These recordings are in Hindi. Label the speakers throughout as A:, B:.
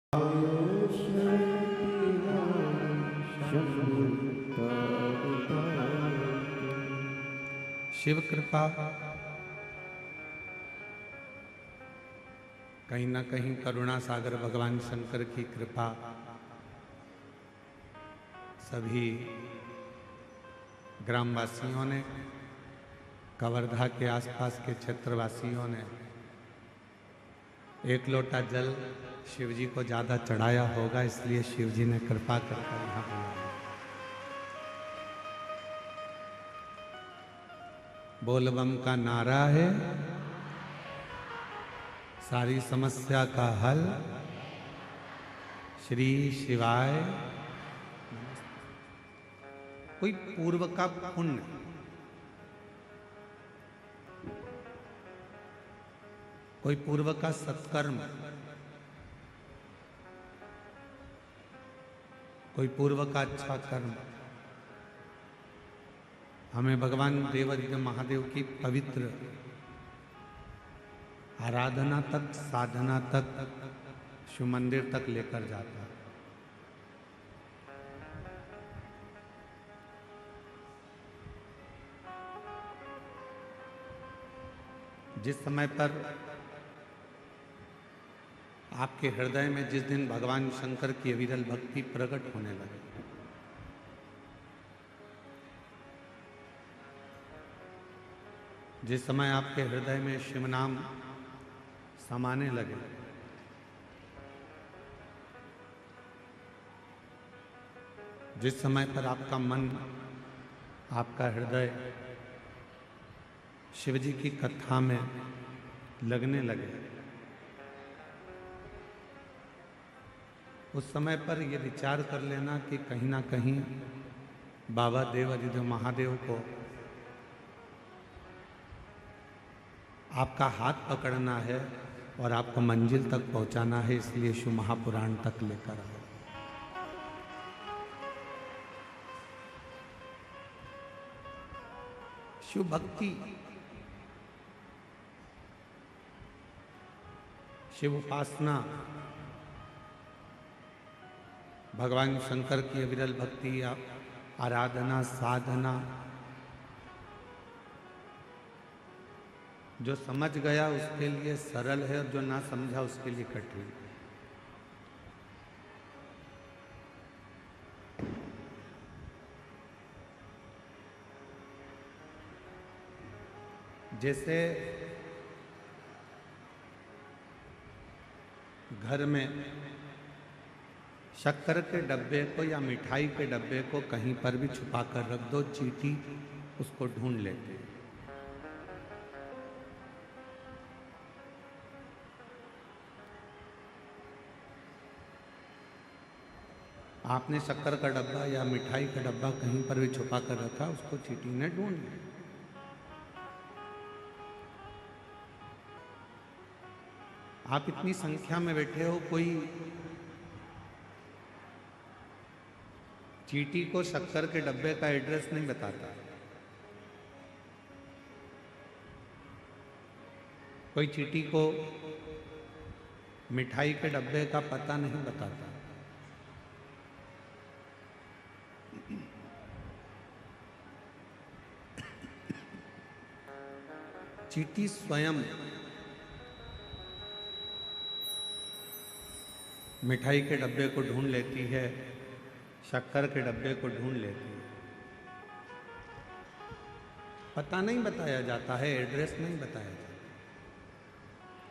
A: शिव कृपा कहीं ना कहीं करुणा सागर भगवान शंकर की कृपा सभी ग्रामवासियों ने, कवर्धा के आसपास के क्षेत्रवासियों ने एक लोटा जल शिव जी को ज़्यादा चढ़ाया होगा, इसलिए शिव जी ने कृपा करके यहाँ बुलाया। बोलबम का नारा है, सारी समस्या का हल श्री शिवाय। कोई पूर्व का पुण्य, कोई पूर्व का सत्कर्म, कोई पूर्व का अच्छा कर्म हमें भगवान देवादिदेव महादेव की पवित्र आराधना तक, साधना तक, शिव मंदिर तक लेकर जाता है। जिस समय पर आपके हृदय में जिस दिन भगवान शंकर की अविरल भक्ति प्रकट होने लगे, जिस समय आपके हृदय में शिव नाम समाने लगे, जिस समय पर आपका मन, आपका हृदय शिव जी की कथा में लगने लगे, उस समय पर यह विचार कर लेना कि कहीं ना कहीं बाबा देवादिदेव महादेव को आपका हाथ पकड़ना है और आपको मंजिल तक पहुंचाना है, इसलिए शिव महापुराण तक लेकर आओ। शिव भक्ति, शिव उपासना, भगवान शंकर की अविरल भक्ति, आराधना, साधना, जो समझ गया उसके लिए सरल है और जो ना समझा उसके लिए कठिन। जैसे घर में शक्कर के डब्बे को या मिठाई के डब्बे को कहीं पर भी छुपा कर रख दो, चींटी उसको ढूंढ लेते हैं। आपने शक्कर का डब्बा या मिठाई का डब्बा कहीं पर भी छुपा कर रखा, उसको चींटी ने ढूंढ लिया। आप इतनी संख्या में बैठे हो, कोई चींटी को शक्कर के डब्बे का एड्रेस नहीं बताता, कोई चींटी को मिठाई के डब्बे का पता नहीं बताता। चींटी स्वयं मिठाई के डब्बे को ढूंढ लेती है, शक्कर के डब्बे को ढूंढ लेती है। पता नहीं बताया जाता है, एड्रेस नहीं बताया जाता,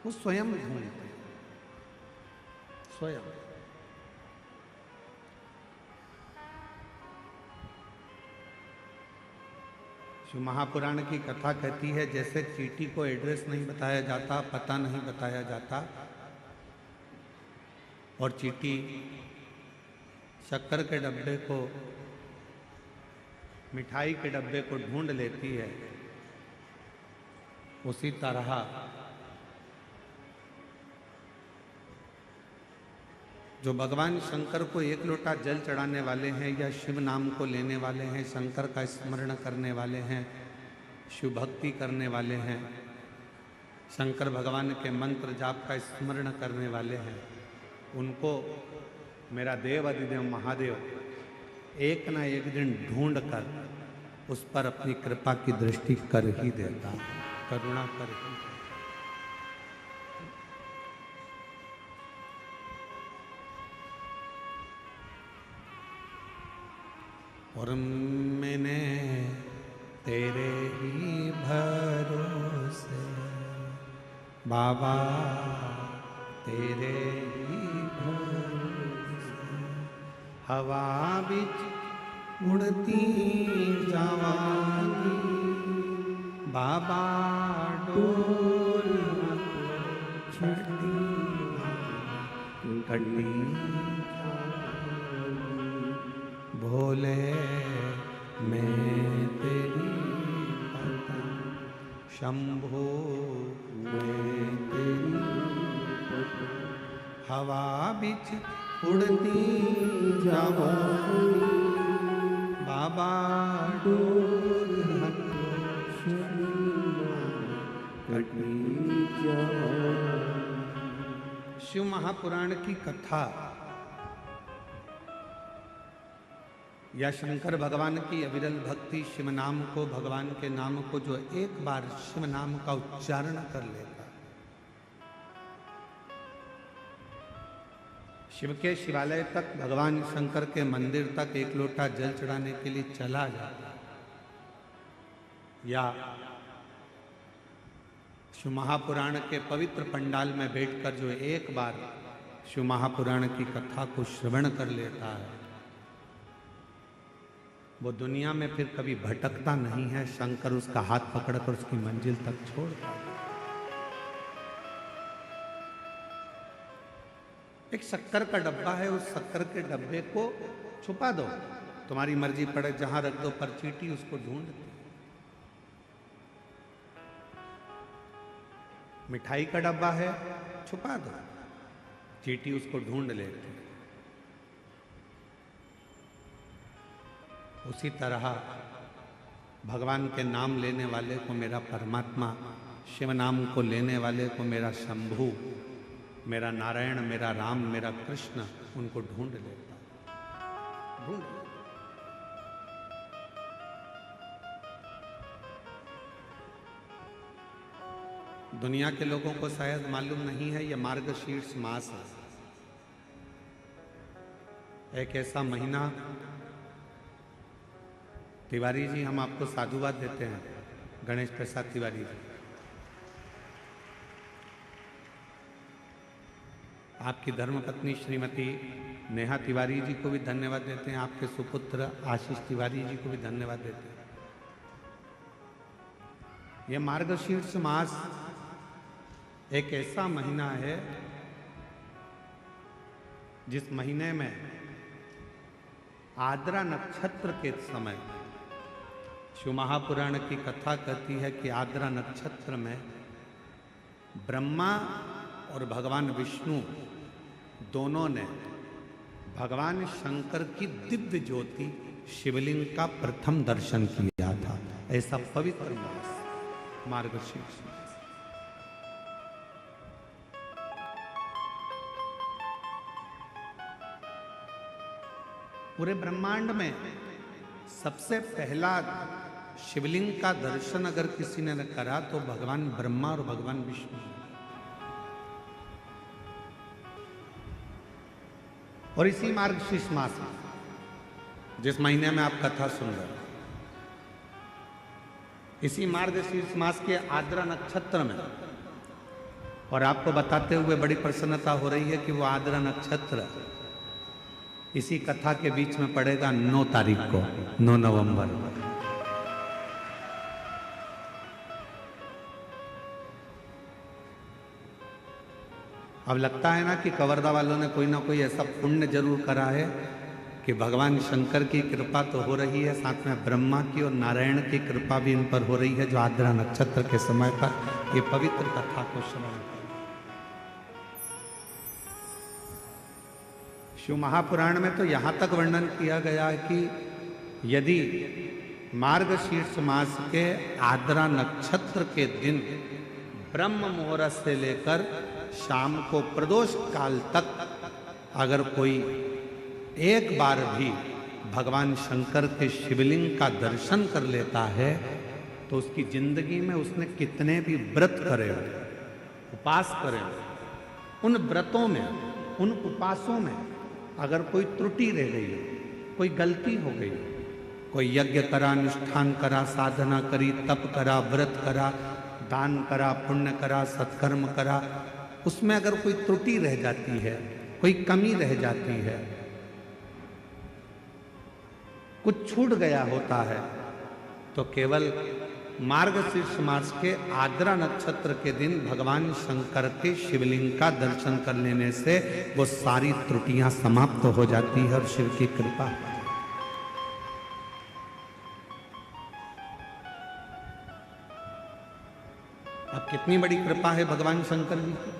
A: वो स्वयं ढूंढते हैं, स्वयं। शिव महापुराण की कथा कहती है, जैसे चींटी को एड्रेस नहीं बताया जाता, पता नहीं बताया जाता, और चींटी शक्कर के डब्बे को, मिठाई के डब्बे को ढूंढ लेती है, उसी तरह जो भगवान शंकर को एक लोटा जल चढ़ाने वाले हैं या शिव नाम को लेने वाले हैं, शंकर का स्मरण करने वाले हैं, शिव भक्ति करने वाले हैं, शंकर भगवान के मंत्र जाप का स्मरण करने वाले हैं, उनको मेरा देव अधिदेव महादेव एक ना एक दिन ढूंढ कर उस पर अपनी कृपा की दृष्टि कर ही देता, करुणा कर ही देता। और मैंने तेरे ही भरोसे बाबा, तेरे ही भरोसे हवा बिच उड़ती जावांगी बाबा, डोल छड़ी कटी भोले मैं तेरी पता, शंभो मैं तेरी पता, हवा बिच उड़ती जावांगी बाबा, डोल कटी जावांगी। शिव महापुराण की कथा या शंकर भगवान की अविरल भक्ति, शिव नाम को, भगवान के नाम को जो एक बार शिव नाम का उच्चारण कर लेता, शिव के शिवालय तक, भगवान शंकर के मंदिर तक एक लोटा जल चढ़ाने के लिए चला जाता, या शिव महापुराण के पवित्र पंडाल में बैठकर जो एक बार शिव महापुराण की कथा को श्रवण कर लेता है, वो दुनिया में फिर कभी भटकता नहीं है। शंकर उसका हाथ पकड़कर उसकी मंजिल तक छोड़ता है। एक शक्कर का डब्बा है, उस शक्कर के डब्बे को छुपा दो, तुम्हारी मर्जी पड़े जहां रख दो, पर चींटी उसको ढूंढती। मिठाई का डब्बा है, छुपा दो, चींटी उसको ढूंढ लेती। उसी तरह भगवान के नाम लेने वाले को मेरा परमात्मा, शिव नाम को लेने वाले को मेरा शंभु, मेरा नारायण, मेरा राम, मेरा कृष्ण, उनको ढूंढ लेता, ढूंढ लेता। दुनिया के लोगों को शायद मालूम नहीं है, यह मार्गशीर्ष मास है, एक ऐसा महीना। तिवारी जी, हम आपको साधुवाद देते हैं, गणेश प्रसाद तिवारी जी। आपकी धर्मपत्नी श्रीमती नेहा तिवारी जी को भी धन्यवाद देते हैं, आपके सुपुत्र आशीष तिवारी जी को भी धन्यवाद देते हैं। यह मार्गशीर्ष मास एक ऐसा महीना है जिस महीने में आद्रा नक्षत्र के समय, शिव महापुराण की कथा कहती है कि आद्रा नक्षत्र में ब्रह्मा और भगवान विष्णु दोनों ने भगवान शंकर की दिव्य ज्योति शिवलिंग का प्रथम दर्शन किया था। ऐसा पवित्र मास मार्गशीर्ष मास। पूरे ब्रह्मांड में सबसे पहला शिवलिंग का दर्शन अगर किसी ने करा तो भगवान ब्रह्मा और भगवान विष्णु। और इसी मार्गशीर्ष मास में, जिस महीने में आप कथा सुन रहे हैं, इसी मार्गशीर्ष मास के आद्रा नक्षत्र में, और आपको बताते हुए बड़ी प्रसन्नता हो रही है कि वो आद्रा नक्षत्र इसी कथा के बीच में पड़ेगा 9 तारीख को, 9 नवंबर। अब लगता है ना कि कवर्धा वालों ने कोई ना कोई ऐसा पुण्य जरूर करा है कि भगवान शंकर की कृपा तो हो रही है, साथ में ब्रह्मा की और नारायण की कृपा भी इन पर हो रही है, जो आद्रा नक्षत्र के समय पर ये पवित्र कथा को श्रवण कर। शिव महापुराण में तो यहाँ तक वर्णन किया गया है कि यदि मार्गशीर्ष मास के आद्रा नक्षत्र के दिन ब्रह्म मुहूर्त से लेकर शाम को प्रदोष काल तक अगर कोई एक बार भी भगवान शंकर के शिवलिंग का दर्शन कर लेता है तो उसकी जिंदगी में उसने कितने भी व्रत करे हो, उपास करे हो, उन व्रतों में, उन उपासों में अगर कोई त्रुटि रह गई हो, कोई गलती हो गई, कोई यज्ञ करा, अनुष्ठान करा, साधना करी, तप करा, व्रत करा, दान करा, पुण्य करा, सत्कर्म करा, उसमें अगर कोई त्रुटि रह जाती है, कोई कमी रह जाती है, कुछ छूट गया होता है, तो केवल मार्गशीर्ष मास के आद्रा नक्षत्र के दिन भगवान शंकर के शिवलिंग का दर्शन कर लेने से वो सारी त्रुटियां समाप्त हो जाती है और शिव की कृपा। अब कितनी बड़ी कृपा है भगवान शंकर जी की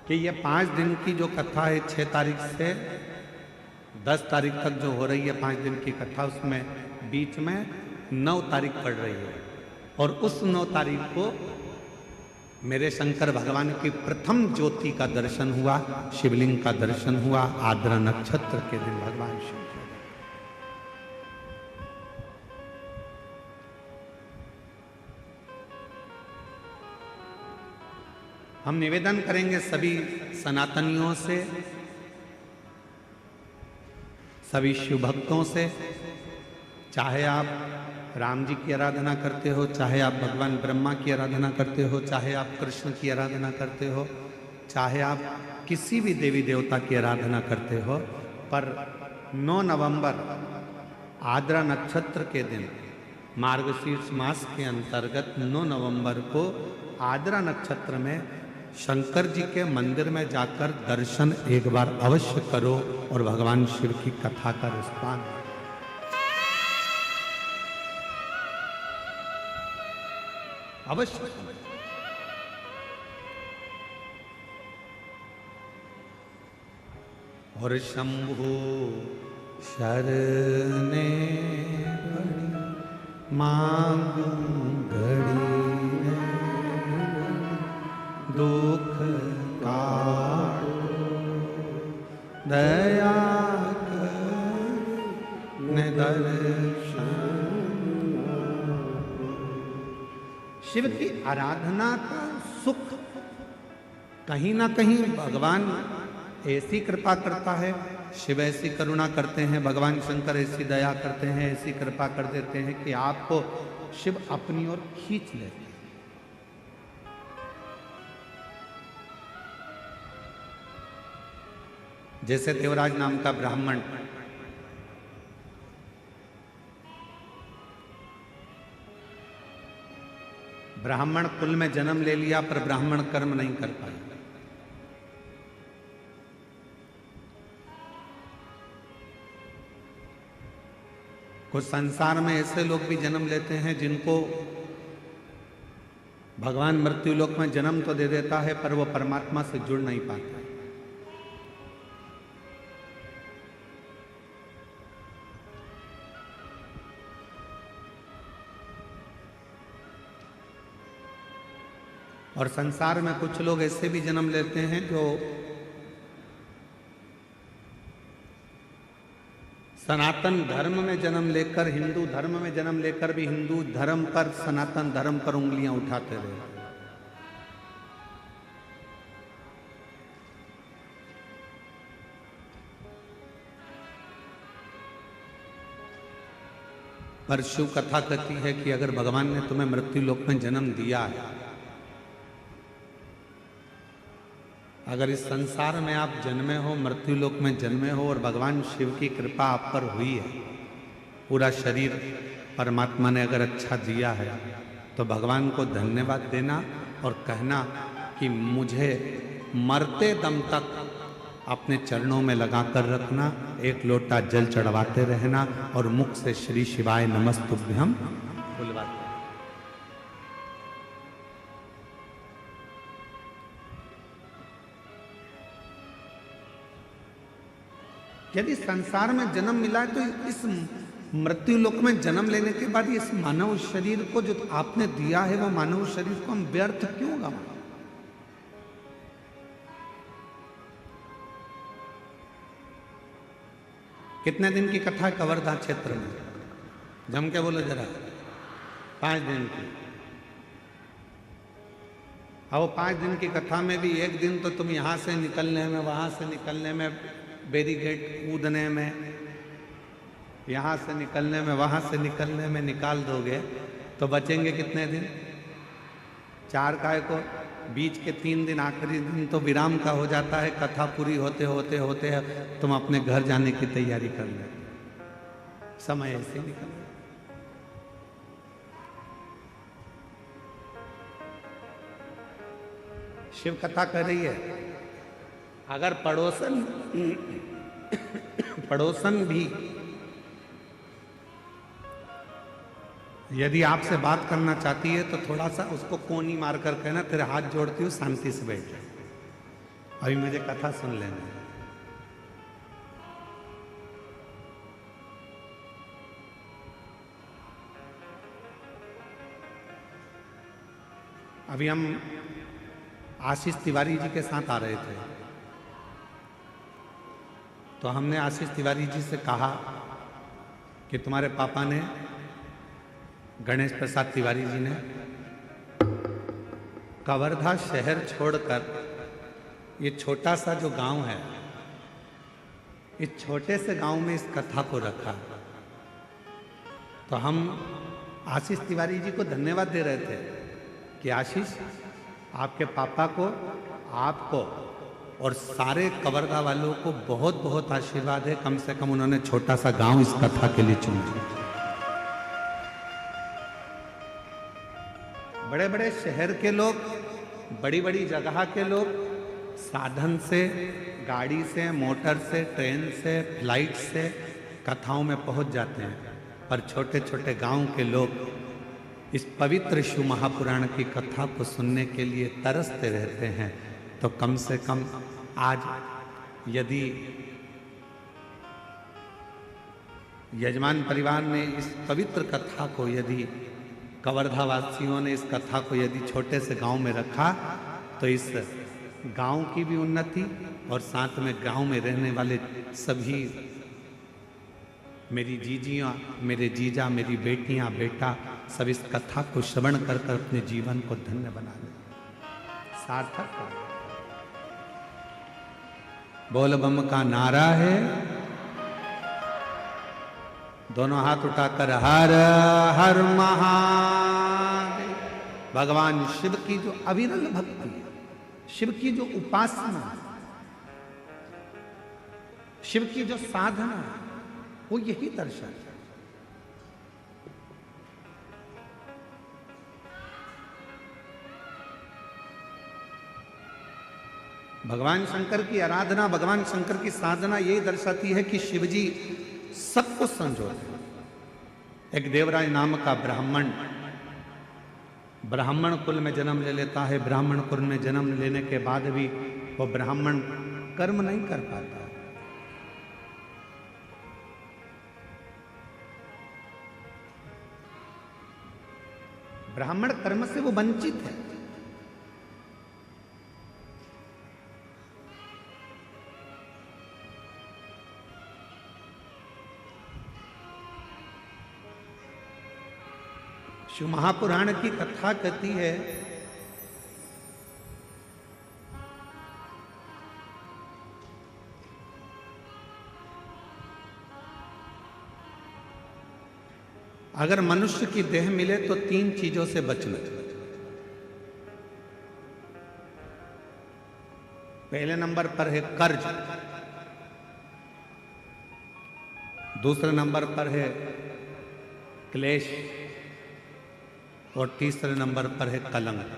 A: कि ये 5 दिन की जो कथा है 6 तारीख से 10 तारीख तक जो हो रही है 5 दिन की कथा, उसमें बीच में 9 तारीख पड़ रही है और उस 9 तारीख को मेरे शंकर भगवान की प्रथम ज्योति का दर्शन हुआ, शिवलिंग का दर्शन हुआ आद्रा नक्षत्र के दिन भगवान शिव। हम निवेदन करेंगे सभी सनातनियों से, सभी शिव भक्तों से, चाहे आप राम जी की आराधना करते हो, चाहे आप भगवान ब्रह्मा की आराधना करते हो, चाहे आप कृष्ण की आराधना करते हो, चाहे आप किसी भी देवी देवता की आराधना करते हो, पर 9 नवंबर आद्रा नक्षत्र के दिन मार्गशीर्ष मास के अंतर्गत 9 नवंबर को आद्रा नक्षत्र में शंकर जी के मंदिर में जाकर दर्शन एक बार अवश्य करो और भगवान शिव की कथा का रिस्पान अवश्य। और शंभु शरणे मांगू घड़ी दुख काटो दया कर दर्शन। शिव की आराधना का सुख कहीं ना कहीं भगवान ऐसी कृपा करता है, शिव ऐसी करुणा करते हैं, भगवान शंकर ऐसी दया करते हैं, ऐसी कृपा कर देते हैं कि आपको शिव अपनी ओर खींच लेते हैं। जैसे देवराज नाम का ब्राह्मण ब्राह्मण कुल में जन्म ले लिया पर ब्राह्मण कर्म नहीं कर पाया। कुछ संसार में ऐसे लोग भी जन्म लेते हैं जिनको भगवान मृत्यु लोक में जन्म तो दे देता है पर वो परमात्मा से जुड़ नहीं पाता। और संसार में कुछ लोग ऐसे भी जन्म लेते हैं जो सनातन धर्म में जन्म लेकर, हिंदू धर्म में जन्म लेकर भी हिंदू धर्म पर, सनातन धर्म पर उंगलियां उठाते रहे। पर शिव कथा कहती है कि अगर भगवान ने तुम्हें मृत्यु लोक में जन्म दिया है, अगर इस संसार में आप जन्मे हो, मृत्यु लोक में जन्मे हो और भगवान शिव की कृपा आप पर हुई है, पूरा शरीर परमात्मा ने अगर अच्छा दिया है, तो भगवान को धन्यवाद देना और कहना कि मुझे मरते दम तक अपने चरणों में लगाकर रखना, एक लोटा जल चढ़वाते रहना और मुख से श्री शिवाय नमस्तुभ्यम बुलवाते। यदि संसार में जन्म मिला है तो इस मृत्यु लोक में जन्म लेने के बाद इस मानव शरीर को जो आपने दिया है वो मानव शरीर को हम व्यर्थ क्यों गवाएं? कितने दिन की कथा है कवर्धा क्षेत्र में? जम के बोलो जरा। 5 दिन की। अब 5 दिन की कथा में भी एक दिन तो तुम यहाँ से निकलने में, वहाँ से निकलने में, बैरिकेड कूदने में, यहाँ से निकलने में, वहाँ से निकलने में निकाल दोगे तो बचेंगे कितने दिन? 4 काय को बीच के 3 दिन, आखिरी दिन तो विराम का हो जाता है। कथा पूरी होते होते होते तुम अपने घर जाने की तैयारी कर ले, समय ऐसे निकल। शिव कथा कह रही है अगर पड़ोसन भी यदि आपसे बात करना चाहती है तो थोड़ा सा उसको कोनी मार कर कहना तेरे हाथ जोड़ती हूँ, शांति से बैठ जा, अभी मुझे कथा सुन लेना। अभी हम आशीष तिवारी जी के साथ आ रहे थे तो हमने आशीष तिवारी जी से कहा कि तुम्हारे पापा ने, गणेश प्रसाद तिवारी जी ने, कवर्धा शहर छोड़कर ये छोटा सा जो गांव है, इस छोटे से गांव में इस कथा को रखा। तो हम आशीष तिवारी जी को धन्यवाद दे रहे थे कि आशीष, आपके पापा को, आपको और सारे कवर्धा वालों को बहुत बहुत आशीर्वाद है, कम से कम उन्होंने छोटा सा गांव इस कथा के लिए चुना। बड़े बड़े शहर के लोग, बड़ी बड़ी जगह के लोग साधन से, गाड़ी से, मोटर से, ट्रेन से, फ्लाइट से कथाओं में पहुंच जाते हैं, पर छोटे छोटे गांव के लोग इस पवित्र शिव महापुराण की कथा को सुनने के लिए तरसते रहते हैं। तो कम से कम आज यदि यजमान परिवार ने इस पवित्र कथा को, यदि कवर्धा वासियों ने इस कथा को यदि छोटे से गांव में रखा तो इस गांव की भी उन्नति और साथ में गांव में रहने वाले सभी, मेरी जीजियाँ, मेरे जीजा, मेरी बेटियाँ, बेटा, सब इस कथा को श्रवण कर कर अपने जीवन को धन्य बना ले, सार्थक। बोल बम का नारा है, दोनों हाथ उठाकर हर हर महादेव। भगवान शिव की जो अविरल भक्ति है, शिव की जो उपासना, शिव की जो साधना है, वो यही दर्शन है। भगवान शंकर की आराधना, भगवान शंकर की साधना यही दर्शाती है कि शिवजी सब कुछ संजोते। एक देवराज नाम का ब्राह्मण, ब्राह्मण कुल में जन्म ले लेता है। ब्राह्मण कुल में जन्म लेने के बाद भी वो ब्राह्मण कर्म नहीं कर पाता। ब्राह्मण कर्म से वो वंचित है। शिव महापुराण की कथा कहती है अगर मनुष्य की देह मिले तो 3 चीजों से बचना। पहले नंबर पर है कर्ज, दूसरे नंबर पर है क्लेश और तीसरे नंबर पर है कलंक।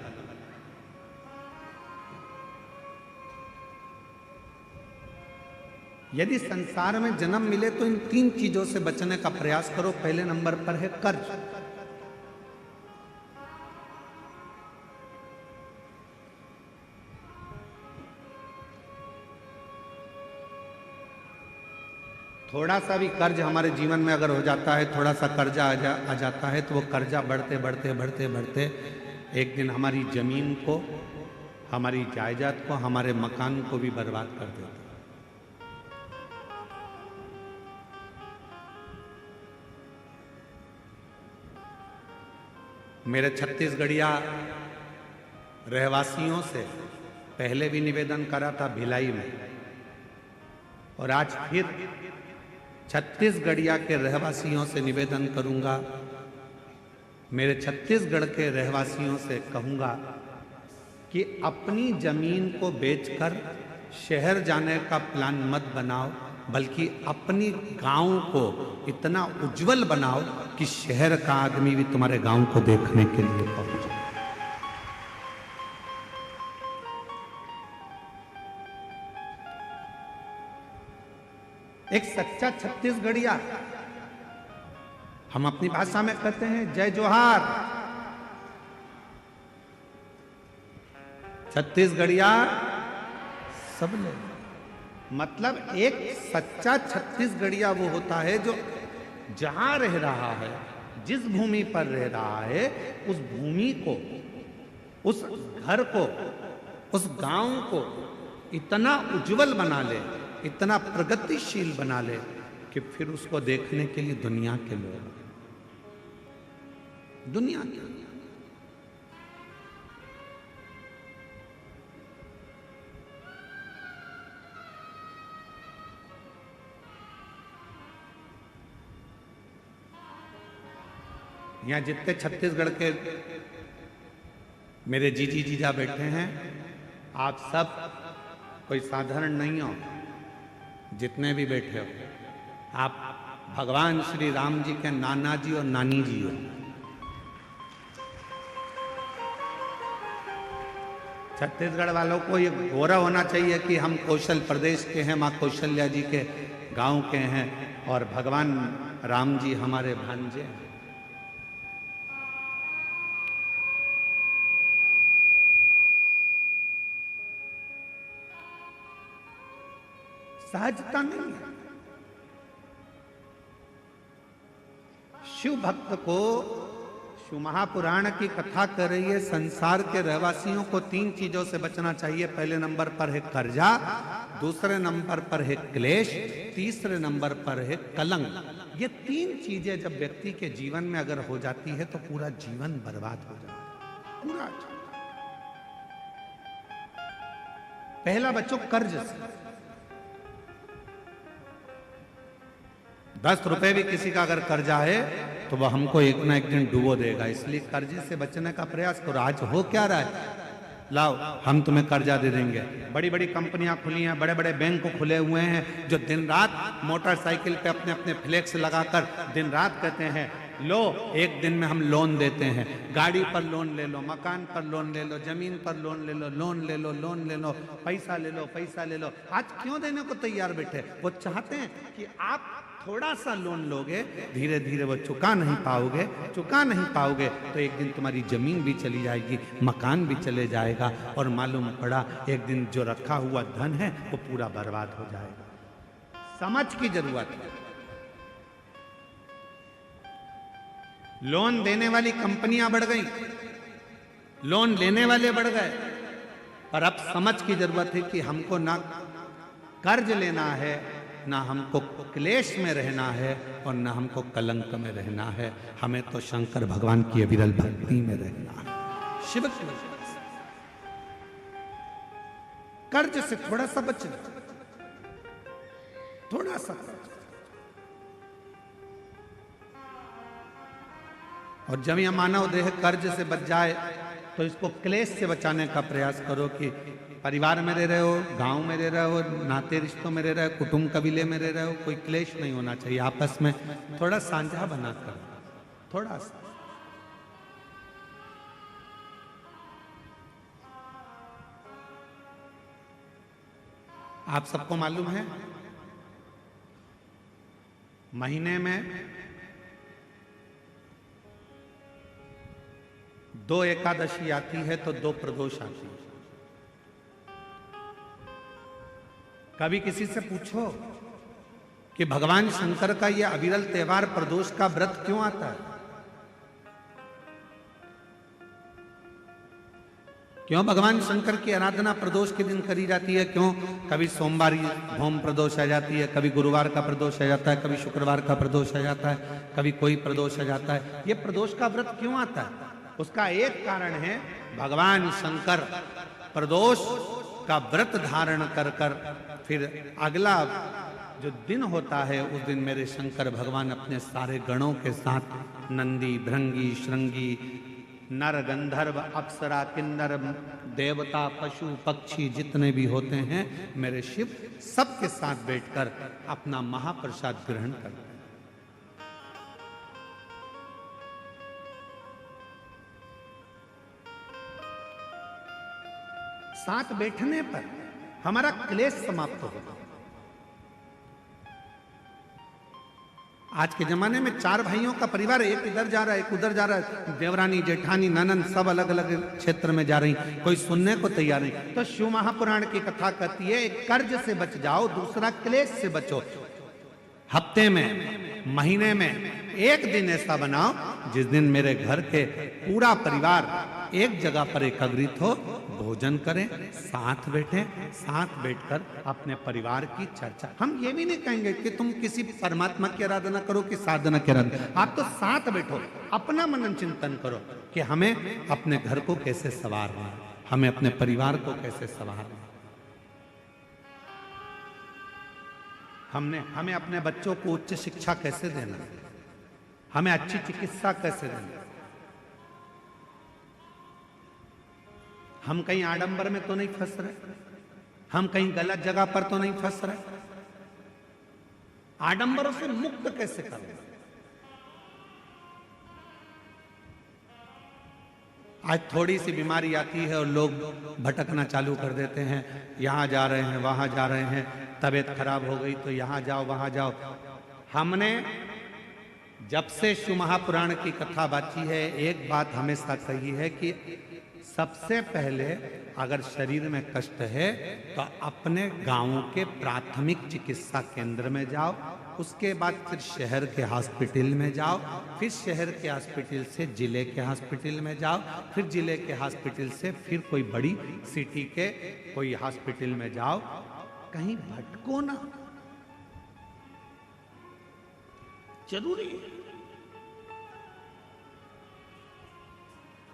A: यदि संसार में जन्म मिले तो इन 3 चीजों से बचने का प्रयास करो। पहले नंबर पर है कर्ज। थोड़ा सा भी कर्ज हमारे जीवन में अगर हो जाता है, थोड़ा सा कर्जा आ जाता है तो वो कर्जा बढ़ते बढ़ते बढ़ते बढ़ते एक दिन हमारी जमीन को, हमारी जायदाद को, हमारे मकान को भी बर्बाद कर देता है। मेरे छत्तीसगढ़िया रहवासियों से पहले भी निवेदन करा था भिलाई में, और आज फिर छत्तीसगढ़िया के रहवासियों से निवेदन करूंगा, मेरे छत्तीसगढ़ के रहवासियों से कहूंगा कि अपनी जमीन को बेचकर शहर जाने का प्लान मत बनाओ, बल्कि अपनी गांव को इतना उज्जवल बनाओ कि शहर का आदमी भी तुम्हारे गांव को देखने के लिए पहुंचे। एक सच्चा छत्तीसगढ़िया, हम अपनी भाषा में कहते हैं जय जोहार। छत्तीसगढ़िया सब लोग, मतलब एक सच्चा छत्तीसगढ़िया वो होता है जो जहां रह रहा है, जिस भूमि पर रह रहा है, उस भूमि को, उस घर को, उस गांव को इतना उज्जवल बना ले, इतना प्रगतिशील बना ले कि फिर उसको देखने के लिए दुनिया के लोग, दुनिया के यहाँ जितने छत्तीसगढ़ के मेरे जीजी जीजा बैठे हैं, आप सब कोई साधारण नहीं हो। जितने भी बैठे हो, आप भगवान श्री राम जी के नाना जी और नानी जी हो। छत्तीसगढ़ वालों को ये गौरव होना चाहिए कि हम कौशल प्रदेश के हैं, माँ कौशल्या जी के गांव के हैं, और भगवान राम जी हमारे भांजे हैं। सहजता नहीं है। शिव भक्त को शिव महापुराण की कथा कर रही है, संसार के रहवासियों को 3 चीजों से बचना चाहिए। पहले नंबर पर है कर्जा, दूसरे नंबर पर है क्लेश, तीसरे नंबर पर है कलंक। ये 3 चीजें जब व्यक्ति के जीवन में अगर हो जाती है तो पूरा जीवन बर्बाद हो जाता है, पूरा। पहला बच्चों कर्ज से, 10 रुपए भी किसी का अगर कर्जा है तो वह हमको एक ना एक दिन डुबो देगा। इसलिए कर्जे से बचने का प्रयास करो। आज हो क्या रहा है, लाओ हम तुम्हें कर्जा दे देंगे। बड़ी बड़ी कंपनियां खुली हैं, बड़े बड़े बैंक खुले हुए हैं, जो दिन रात मोटरसाइकिल पे अपने अपने फ्लेक्स लगाकर दिन रात कहते हैं लो एक दिन में हम लोन देते हैं। गाड़ी पर लोन ले लो, मकान पर लोन ले लो, जमीन पर लोन ले लो, लोन ले लो, लोन ले लो, पैसा ले लो, पैसा ले लो। आज क्यों देने को तैयार बैठे? वो चाहते हैं कि आप थोड़ा सा लोन लोगे, धीरे धीरे वो चुका नहीं पाओगे तो एक दिन तुम्हारी जमीन भी चली जाएगी, मकान भी चले जाएगा, और मालूम पड़ा एक दिन जो रखा हुआ धन है वो पूरा बर्बाद हो जाएगा। समझ की जरूरत है। लोन देने वाली कंपनियां बढ़ गई, लोन लेने वाले बढ़ गए, पर अब समझ की जरूरत है कि हमको ना कर्ज लेना है, ना हमको क्लेश में रहना है, और ना हमको कलंक में रहना है। हमें तो शंकर भगवान की अविरल भक्ति में रहना है, शिव की। कर्ज से थोड़ा सा बचना, थोड़ा सा। और जब यह मानव देह कर्ज से बच जाए तो इसको क्लेश से बचाने का प्रयास करो कि परिवार में रह रहे हो, गांव में रह रहे हो, नाते रिश्तों में रह रहे हो, कुटुंब कबीले में रह रहे हो, कोई क्लेश नहीं होना चाहिए। आपस में थोड़ा साझा बनाकर, थोड़ा सा। आप सबको मालूम है महीने में 2 एकादशी आती है तो 2 प्रदोष आती है। कभी किसी से पूछो कि भगवान शंकर का यह अविरल त्योहार प्रदोष का व्रत क्यों आता है? क्यों भगवान शंकर की आराधना प्रदोष के दिन करी जाती है? क्यों कभी सोमवार भौम प्रदोष आ जाती है, कभी गुरुवार का प्रदोष आ जाता है, कभी शुक्रवार का प्रदोष आ जाता है, कभी कोई प्रदोष आ जाता है। यह प्रदोष का व्रत क्यों आता है? उसका एक कारण है भगवान शंकर प्रदोष का व्रत धारण कर कर फिर अगला जो दिन होता है उस दिन मेरे शंकर भगवान अपने सारे गणों के साथ नंदी, भृंगी, श्रृंगी, नर, गंधर्व, अप्सरा, किन्नर, देवता, पशु, पक्षी जितने भी होते हैं मेरे शिव सबके साथ बैठकर अपना महाप्रसाद ग्रहण करते हैं। साथ बैठने पर हमारा क्लेश समाप्त होगा। आज के जमाने में 4 भाइयों का परिवार, एक इधर जा रहा है, एक उधर जा रहा है, देवरानी, जेठानी, ननंद सब अलग अलग क्षेत्र में जा रही, कोई सुनने को तैयार नहीं। तो शिव महापुराण की कथा कहती है एक कर्ज से बच जाओ, दूसरा क्लेश से बचो। हफ्ते में, महीने में एक दिन ऐसा बनाओ जिस दिन मेरे घर के पूरा परिवार एक जगह पर एकत्रित हो, भोजन करें, साथ बैठें, साथ बैठकर अपने परिवार की चर्चा। हम ये भी नहीं कहेंगे कि तुम किसी परमात्मा की आराधना करो कि साधना की आराधना, आप तो साथ बैठो, अपना मनन चिंतन करो कि हमें अपने घर को कैसे संवारना है, हमें अपने परिवार को कैसे संवारना है। हमें अपने बच्चों को उच्च शिक्षा कैसे देना, हमें अच्छी चिकित्सा कैसे देना। हम कहीं आडंबर में तो नहीं फंस रहे, हम कहीं गलत जगह पर तो नहीं फंस रहे। आडंबरों से मुक्त कैसे करें। आज थोड़ी सी बीमारी आती है और लोग भटकना चालू कर देते हैं, यहां जा रहे हैं, वहां जा रहे हैं, तबीयत खराब हो गई तो यहां जाओ, वहां जाओ। हमने जब से शिव महापुराण की कथा बाची है एक बात हमेशा कही है कि सबसे पहले अगर शरीर में कष्ट है तो अपने गांव के प्राथमिक चिकित्सा केंद्र में जाओ, उसके बाद फिर शहर के हॉस्पिटल में जाओ, फिर शहर के हॉस्पिटल से जिले के हॉस्पिटल में जाओ, फिर जिले के हॉस्पिटल से फिर कोई बड़ी सिटी के कोई हॉस्पिटल में जाओ। कहीं भटको ना, जरूरी है।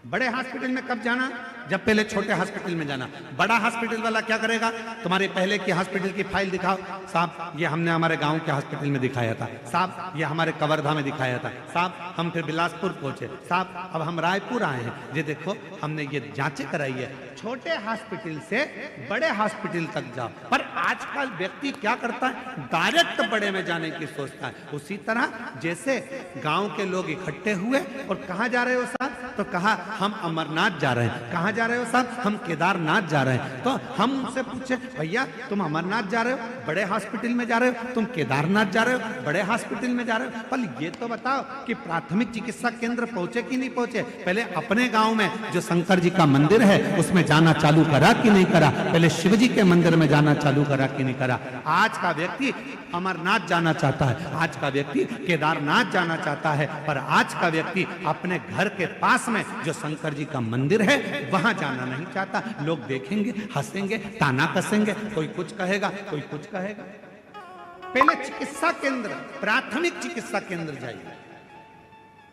A: बड़े हॉस्पिटल में कब जाना, जब पहले छोटे हॉस्पिटल में जाना। बड़ा हॉस्पिटल वाला क्या करेगा, तुम्हारे पहले की हॉस्पिटल की फाइल दिखाओ, साहब ये हमने हमारे गांव के हॉस्पिटल में दिखाया था, साहब ये हमारे कवर्धा में दिखाया था, साहब हम फिर बिलासपुर पहुंचे, साहब अब हम रायपुर आए हैं, ये देखो हमने ये जांचें कराई है। छोटे हॉस्पिटल से बड़े हॉस्पिटल तक जाओ। पर आजकल व्यक्ति क्या करता है, डायरेक्ट बड़े में जाने की सोचता है। उसी तरह जैसे गांव के लोग इकट्ठे हुए और कहां जा रहे हो साहब, तो कहा हम अमरनाथ जा रहे हैं। कहां जा रहे हो साहब, हम केदारनाथ जा रहे हैं। तो हम उनसे पूछे भैया तुम अमरनाथ जा रहे हो, बड़े हॉस्पिटल में जा रहे हो, तुम केदारनाथ जा रहे हो, बड़े हॉस्पिटल में जा रहे हो। पर ये तो बताओ कि प्राथमिक चिकित्सा केंद्र पहुंचे कि नहीं पहुंचे। पहले अपने गांव में जो शंकर जी का मंदिर है उसमें जाना चालू करा कि नहीं करा, पहले शिव जी के मंदिर में जाना चालू करा कि नहीं करा। आज का व्यक्ति अमरनाथ जाना चाहता है, आज का व्यक्ति केदारनाथ जाना चाहता है, पर आज का व्यक्ति अपने घर के पास में जो शंकर जी का मंदिर है वहां जाना नहीं चाहता। लोग देखेंगे, हंसेंगे, ताना कसेंगे, कोई कुछ कहेगा, कोई कुछ कहेगा। पहले चिकित्सा केंद्र, प्राथमिक चिकित्सा केंद्र जाइए,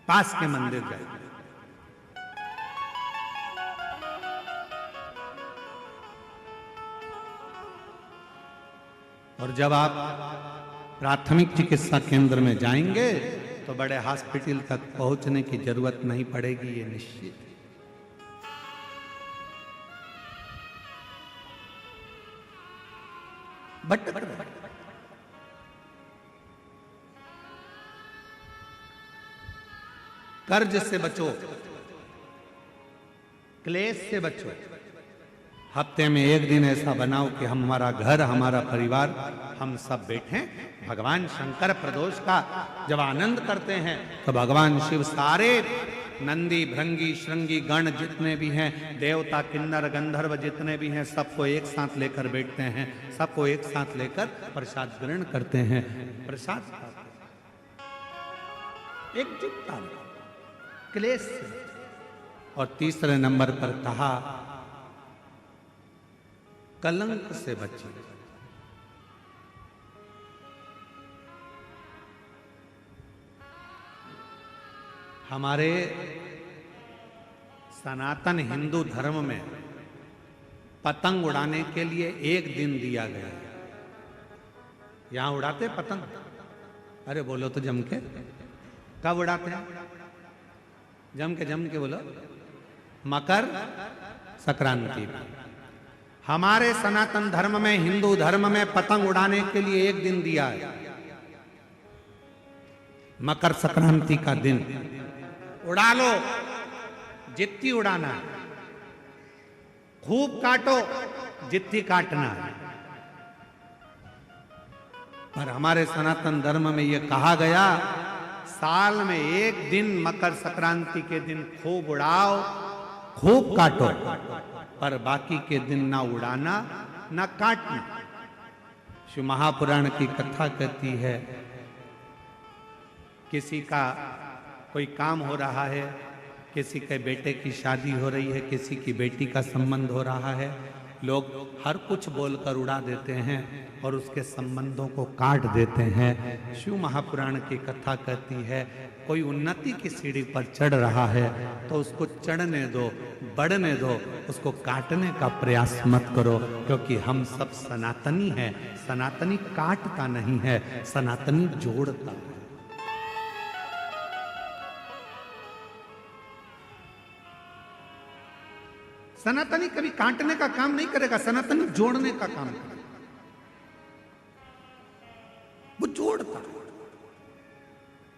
A: पास के मंदिर जाइए। और जब आप प्राथमिक चिकित्सा केंद्र में जाएंगे तो बड़े हॉस्पिटल तक पहुंचने की जरूरत नहीं पड़ेगी, ये निश्चित। भटक रहे, कर्ज से बचो, क्लेश से बचो। हफ्ते में एक दिन ऐसा बनाओ कि हमारा घर, हमारा परिवार, हम सब बैठे भगवान शंकर प्रदोष का जब आनंद करते हैं तो भगवान शिव सारे नंदी, भृंगी, श्रृंगी गण जितने भी हैं, देवता, किन्नर, गंधर्व जितने भी हैं, सबको एक साथ लेकर बैठते हैं, सबको एक साथ लेकर प्रसाद ग्रहण करते हैं, प्रसाद एकजुटता, क्लेश से। और तीसरे नंबर पर कहा कलंक से बचिए। हमारे सनातन हिंदू धर्म में पतंग उड़ाने के लिए एक दिन दिया गया है। यहां उड़ाते पतंग? अरे बोलो तो जम के। कब उड़ाते हैं? जम के बोलो। मकर संक्रांति। हमारे सनातन धर्म में, हिंदू धर्म में पतंग उड़ाने के लिए एक दिन दिया है, मकर संक्रांति का दिन। उड़ा लो जितनी उड़ाना है, खूब काटो जितनी काटना है। पर हमारे सनातन धर्म में यह कहा गया, साल में एक दिन मकर संक्रांति के दिन खूब उड़ाओ, खूब काटो, पर बाकी के दिन ना उड़ाना ना काटना। शिव महापुराण की कथा कहती है, किसी का कोई काम हो रहा है, किसी के बेटे की शादी हो रही है, किसी की बेटी का संबंध हो रहा है, लोग हर कुछ बोलकर उड़ा देते हैं और उसके संबंधों को काट देते हैं। शिव महापुराण की कथा कहती है, कोई उन्नति की सीढ़ी पर चढ़ रहा है तो उसको चढ़ने दो, बढ़ने दो, उसको काटने का प्रयास मत करो, क्योंकि हम सब सनातनी हैं। सनातनी काटता नहीं है, सनातनी जोड़ता है। सनातनी कभी काटने का काम नहीं करेगा, सनातनी जोड़ने का काम करेगा। वो जोड़ता है।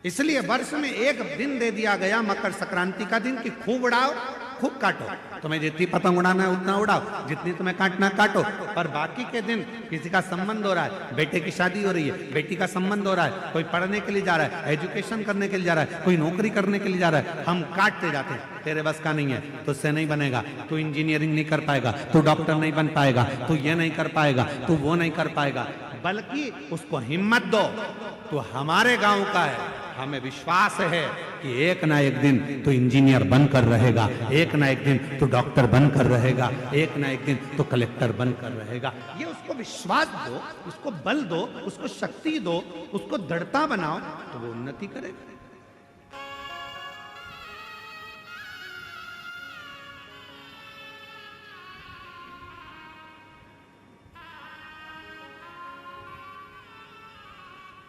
A: इसलिए वर्ष में एक दिन दे दिया गया, मकर संक्रांति का दिन, कि खूब उड़ाओ, खूब काटो। तुम्हें जितनी पतंग उड़ाना है उतना उड़ाओ, जितनी तुम्हें काटना काटो, पर बाकी के दिन किसी का संबंध हो रहा है, बेटे की शादी हो रही है, बेटी का संबंध हो रहा है, कोई पढ़ने के लिए जा रहा है, एजुकेशन करने के लिए जा रहा है, कोई नौकरी करने के लिए जा रहा है, हम काटते जाते हैं। तेरे बस का नहीं है, तुझसे नहीं बनेगा, तू इंजीनियरिंग नहीं कर पाएगा, तू डॉक्टर नहीं बन पाएगा, तू ये नहीं कर पाएगा, तू वो नहीं कर पाएगा। बल्कि उसको हिम्मत दो, तू हमारे गांव का है, हमें विश्वास है कि एक ना एक दिन तो इंजीनियर बनकर रहेगा, एक ना एक दिन तो डॉक्टर बनकर रहेगा, एक ना एक दिन तो कलेक्टर बनकर रहेगा। ये उसको विश्वास दो, उसको बल दो, उसको शक्ति दो, उसको दृढ़ता बनाओ, तो वो उन्नति करेगा।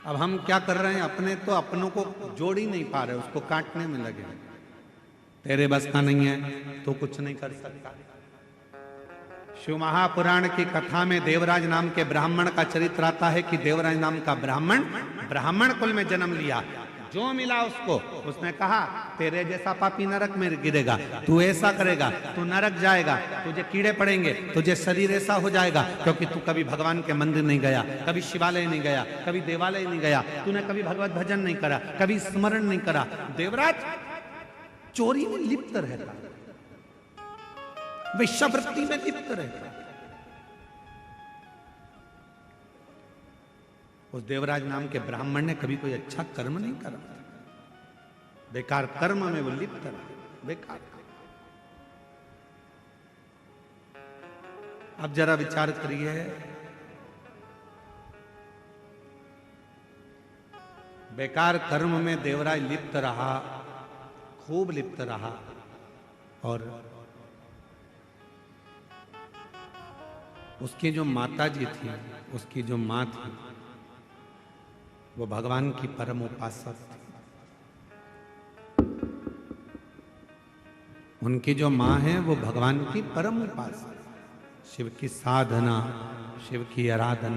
A: अब हम क्या कर रहे हैं, अपने तो अपनों को जोड़ ही नहीं पा रहे, उसको काटने में लगे। तेरे बस का नहीं है तो कुछ नहीं कर सकता। शिव महापुराण की कथा में देवराज नाम के ब्राह्मण का चरित्र आता है कि देवराज नाम का ब्राह्मण कुल में जन्म लिया। जो मिला उसको, उसने कहा तेरे जैसा पापी नरक में गिरेगा, तू ऐसा करेगा, तू नरक जाएगा, तुझे कीड़े पड़ेंगे, तुझे शरीर ऐसा हो जाएगा, क्योंकि तू कभी भगवान के मंदिर नहीं गया, कभी शिवालय नहीं गया, कभी देवालय नहीं गया, तूने कभी भगवत भजन नहीं करा, कभी स्मरण नहीं करा। देवराज चोरी में लिप्त रहता, वेश्यावृत्ति में लिप्त रहता। उस देवराज नाम के ब्राह्मण ने कभी कोई अच्छा कर्म नहीं करा, बेकार कर्म में वो लिप्त रहा, बेकार। अब जरा विचार करिए, बेकार कर्म में देवराज लिप्त रहा, खूब लिप्त रहा, और उसकी जो माता जी थी, उसकी जो माँ थी, वो भगवान की परम उपासक थी। उनकी जो माँ है वो भगवान की परम उपासक, शिव की साधना, शिव की आराधना।